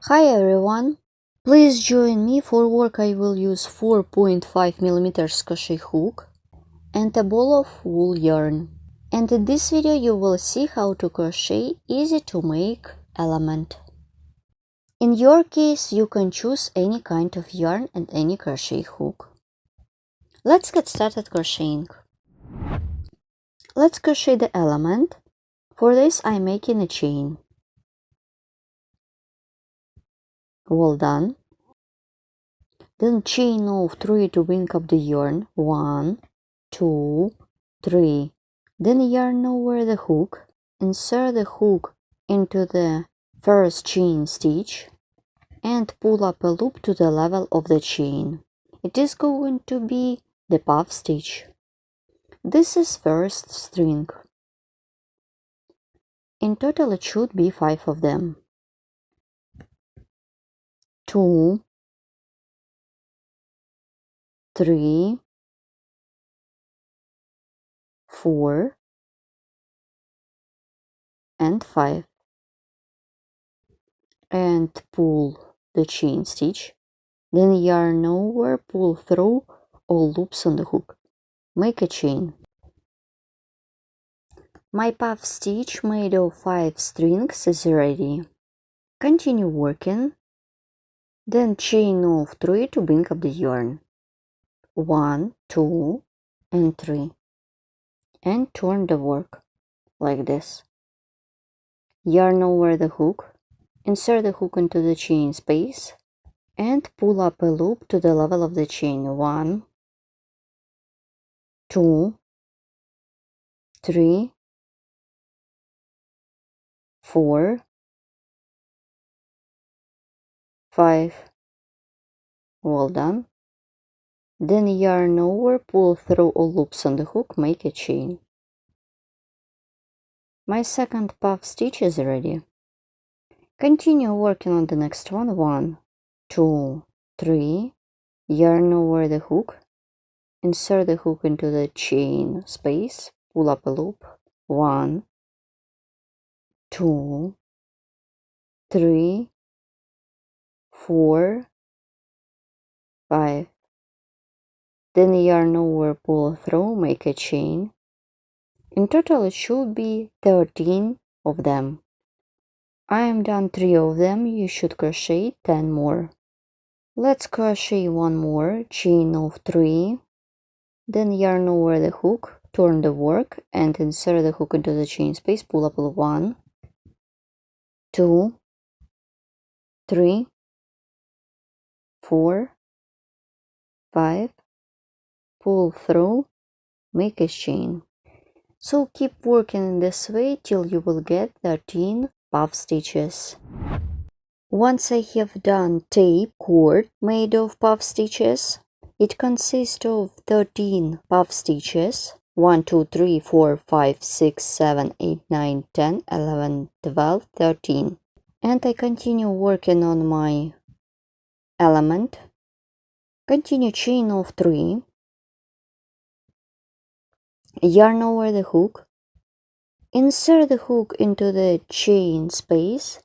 Hi everyone! Please join me. For work I will use 4.5mm crochet hook and a ball of wool yarn. And in this video you will see how to crochet easy to make element. In your case you can choose any kind of yarn and any crochet hook. Let's get started crocheting. Let's crochet the element. For this I'm making a chain. Well done. Then chain of 3 to bring up the yarn. 1, 2, 3. Then yarn over the hook. Insert the hook into the first chain stitch and pull up a loop to the level of the chain. It is going to be the puff stitch. This is first string. In total it should be 5 of them. 2, 3, 4, and 5. And pull the chain stitch. Then yarn over, pull through all loops on the hook. Make a chain. My puff stitch made of 5 strings is ready. Continue working. Then chain of 3 to bring up the yarn. 1, 2, and 3. And turn the work like this. Yarn over the hook. Insert the hook into the chain space and pull up a loop to the level of the chain. 1, 2, 3, 4, 5. Well done. Then yarn over, pull through all loops on the hook, make a chain. My second puff stitch is ready. Continue working on the next one. 1, 2, 3. Yarn over the hook. Insert the hook into the chain space. Pull up a loop. 1, 2, 3, 4, 5. Then yarn over, pull through, make a chain. In total it should be 13 of them. I am done 3 of them. You should crochet 10 more. Let's crochet one more. Chain of 3. Then yarn over the hook, turn the work and insert the hook into the chain space. Pull up 1, 2, 3, 4, 5. Pull through, make a chain. So keep working in this way till you will get 13 puff stitches. Once I have done tape cord made of puff stitches, it consists of 13 puff stitches. 1, 2, 3, 4, 5, 6, 7, 8, 9, 10, 11, 12, 13. And I continue working on my element. Continue chain of 3. Yarn over the hook. Insert the hook into the chain space.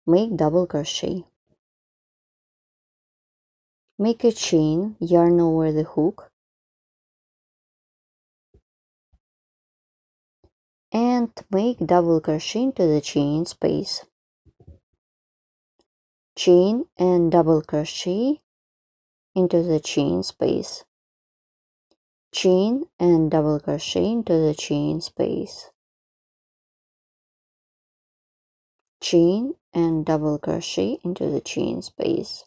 Make double crochet. Make a chain, yarn over the hook. And make double crochet into the chain space. Chain and double crochet into the chain space. Chain and double crochet into the chain space. Chain and double crochet into the chain space.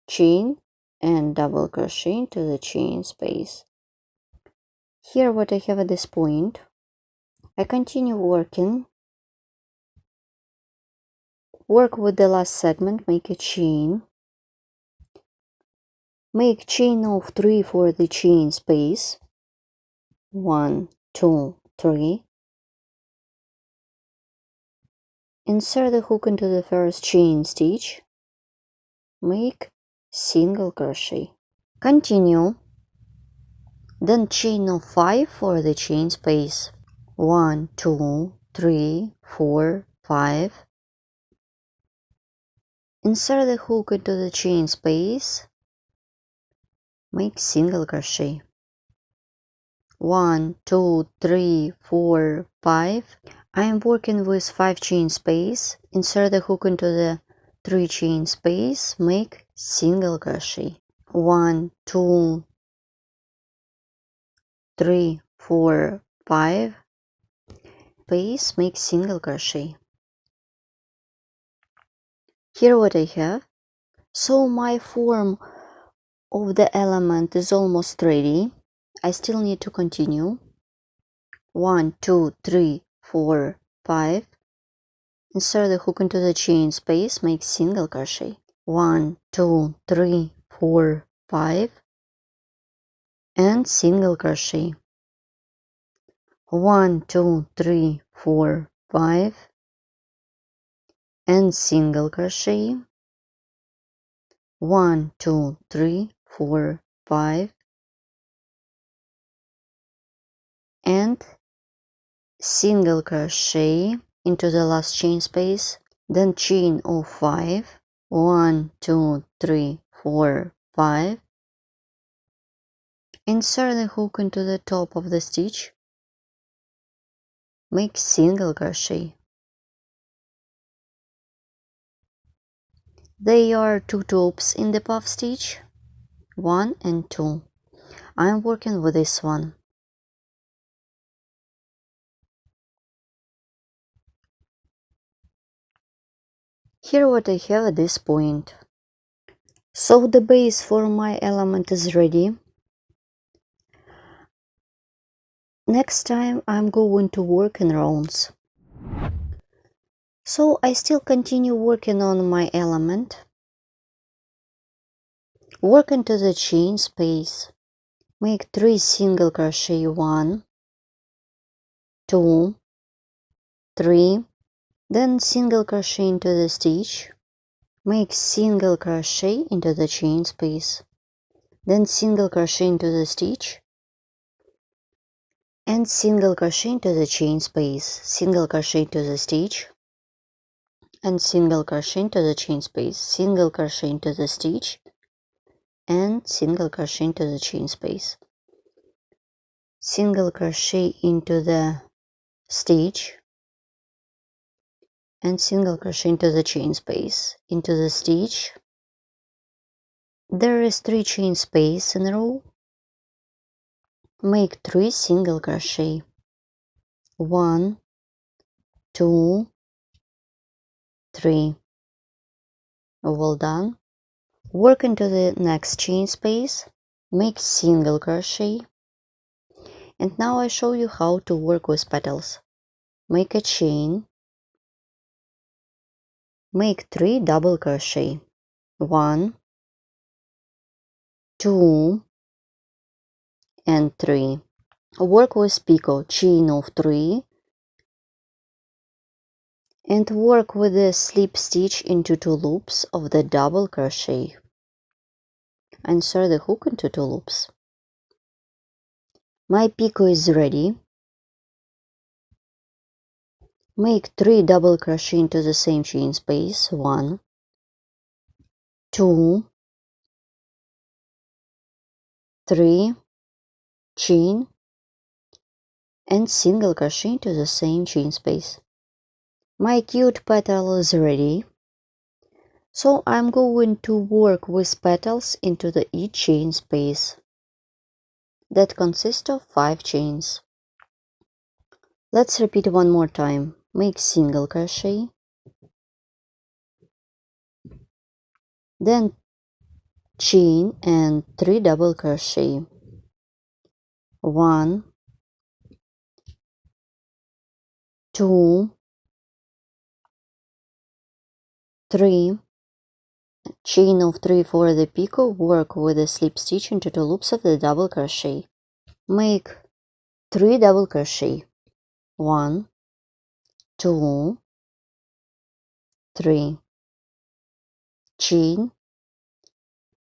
Chain and double crochet into the chain space. Here what I have at this point, I continue working. Work with the last segment, make a chain. Make chain of 3 for the chain space. 1, 2, 3. Insert the hook into the first chain stitch. Make single crochet. Continue. Then chain of 5 for the chain space. 1, 2, 3, 4, 5. Insert the hook into the chain space, make single crochet. 1, 2, 3, 4, 5. I am working with 5 chain space. Insert the hook into the 3 chain space, make single crochet. 1, 2, 3, 4, 5. Space, make single crochet. Here what I have. So my form of the element is almost ready. I still need to continue. 1, 2, 3, 4, 5. Insert the hook into the chain space, make single crochet. 1, 2, 3, 4, 5. And single crochet. 1, 2, 3, 4, 5. And single crochet. 1, 2, 3, 4, 5. And single crochet into the last chain space, then chain of 5. 1, 2, 3, 4, 5. Insert the hook into the top of the stitch, make single crochet. There are 2 tops in the puff stitch, 1 and 2. I am working with this one. Here what I have at this point. So the base for my element is ready. Next time I'm going to work in rounds. So I still continue working on my element. Work into the chain space. Make 3 single crochet, 1, 2, 3. Then single crochet into the stitch. Make single crochet into the chain space. Then single crochet into the stitch. And single crochet into the chain space. Single crochet into the stitch. And single crochet into the chain space. Single crochet into the stitch. And single crochet into the chain space. Single crochet into the stitch. And single crochet into the chain space, into the stitch. There is 3 chain space in a row. Make 3 single crochet. 1, 2, 3. Well done. Work into the next chain space. Make single crochet. And now I show you how to work with petals. Make a chain. Make 3 double crochet. 1, 2, and 3. Work with picot, chain of 3. And work with the slip stitch into 2 loops of the double crochet. Insert the hook into 2 loops. My picot is ready. Make 3 double crochet into the same chain space. 1, 2, 3, chain, and single crochet into the same chain space. My cute petal is ready. So I'm going to work with petals into the each chain space. That consists of 5 chains. Let's repeat one more time. Make single crochet. Then chain and 3 double crochet. 1, 2, 3. Chain of 3 for the picot. Work with the slip stitch into 2 loops of the double crochet. Make 3 double crochet. 1, 2, 3. Chain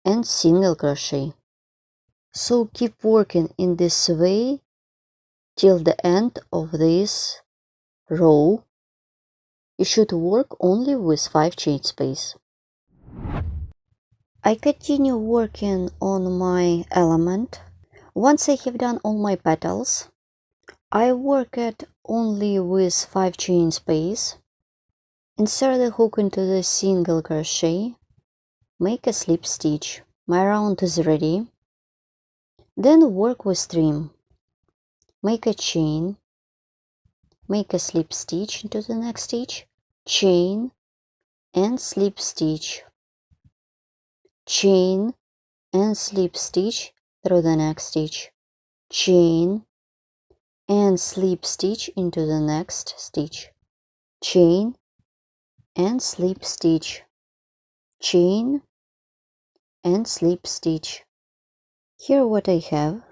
and single crochet. So keep working in this way till the end of this row. You should work only with 5 chain space. I continue working on my element. Once I have done all my petals, I work it only with 5 chain space. Insert the hook into the single crochet, make a slip stitch. My round is ready. Then work with trim. Make a chain, make a slip stitch into the next stitch, chain and slip stitch, chain and slip stitch through the next stitch, chain and slip stitch into the next stitch, chain and slip stitch, chain and slip stitch. Here what I have.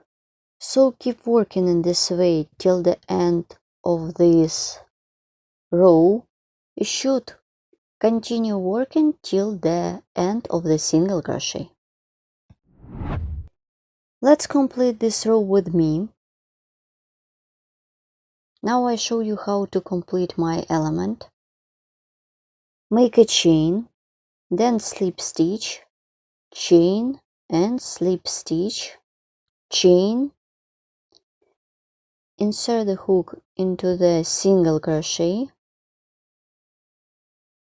So keep working in this way till the end of this row. You should continue working till the end of the single crochet. Let's complete this row with me. Now I show you how to complete my element. Make a chain, then slip stitch, chain and slip stitch, chain, insert the hook into the single crochet,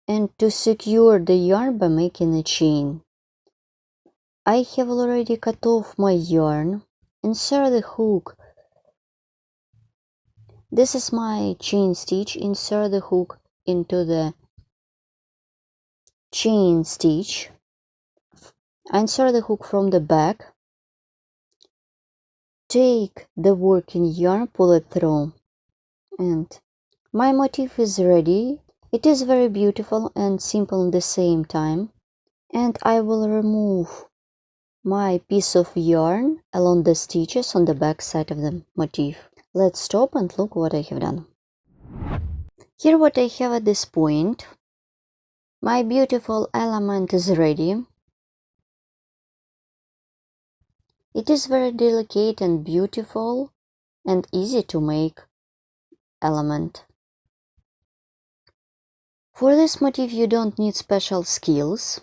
and to secure the yarn by making a chain. I have already cut off my yarn. Insert the hook. This is my chain stitch. Insert the hook into the chain stitch. Insert the hook from the back. Take the working yarn, pull it through, and my motif is ready. It is very beautiful and simple at the same time. And I will remove my piece of yarn along the stitches on the back side of the motif. Let's stop and look what I have done. Here what I have at this point. My beautiful element is ready. It is very delicate and beautiful and easy to make element. For this motif you don't need special skills.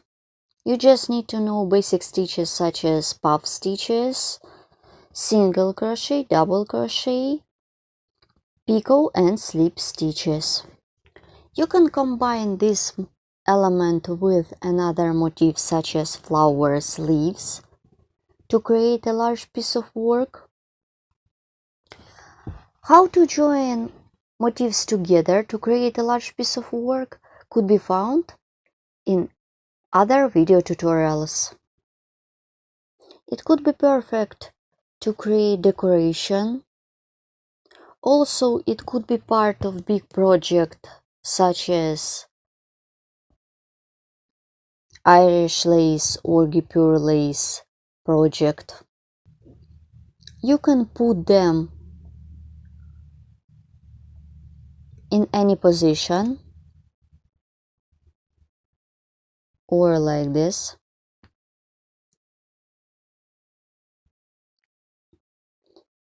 You just need to know basic stitches such as puff stitches, single crochet, double crochet, picot and slip stitches. You can combine this element with another motif such as flowers, leaves to create a large piece of work. How to join motifs together to create a large piece of work could be found in other video tutorials. It could be perfect to create decoration. Also, it could be part of big project such as Irish lace or Guipure lace project. You can put them in any position or like this.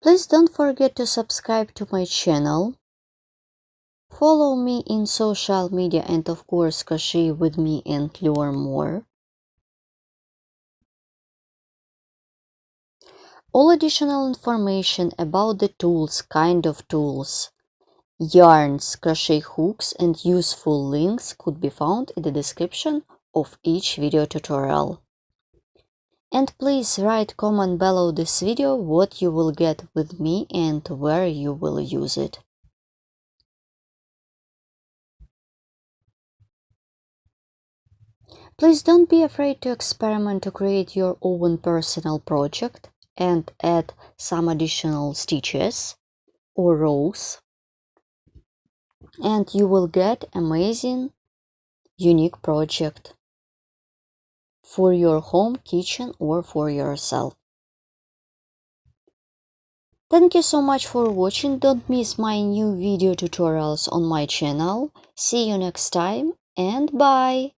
Please don't forget to subscribe to my channel. Follow me in social media and of course crochet with me and learn more. All additional information about the tools, kind of tools, yarns, crochet hooks and useful links could be found in the description of each video tutorial. And please write comment below this video what you will get with me and where you will use it. Please don't be afraid to experiment to create your own personal project and add some additional stitches or rows, and you will get amazing, unique project for your home, kitchen or for yourself. Thank you so much for watching. Don't miss my new video tutorials on my channel. See you next time and bye!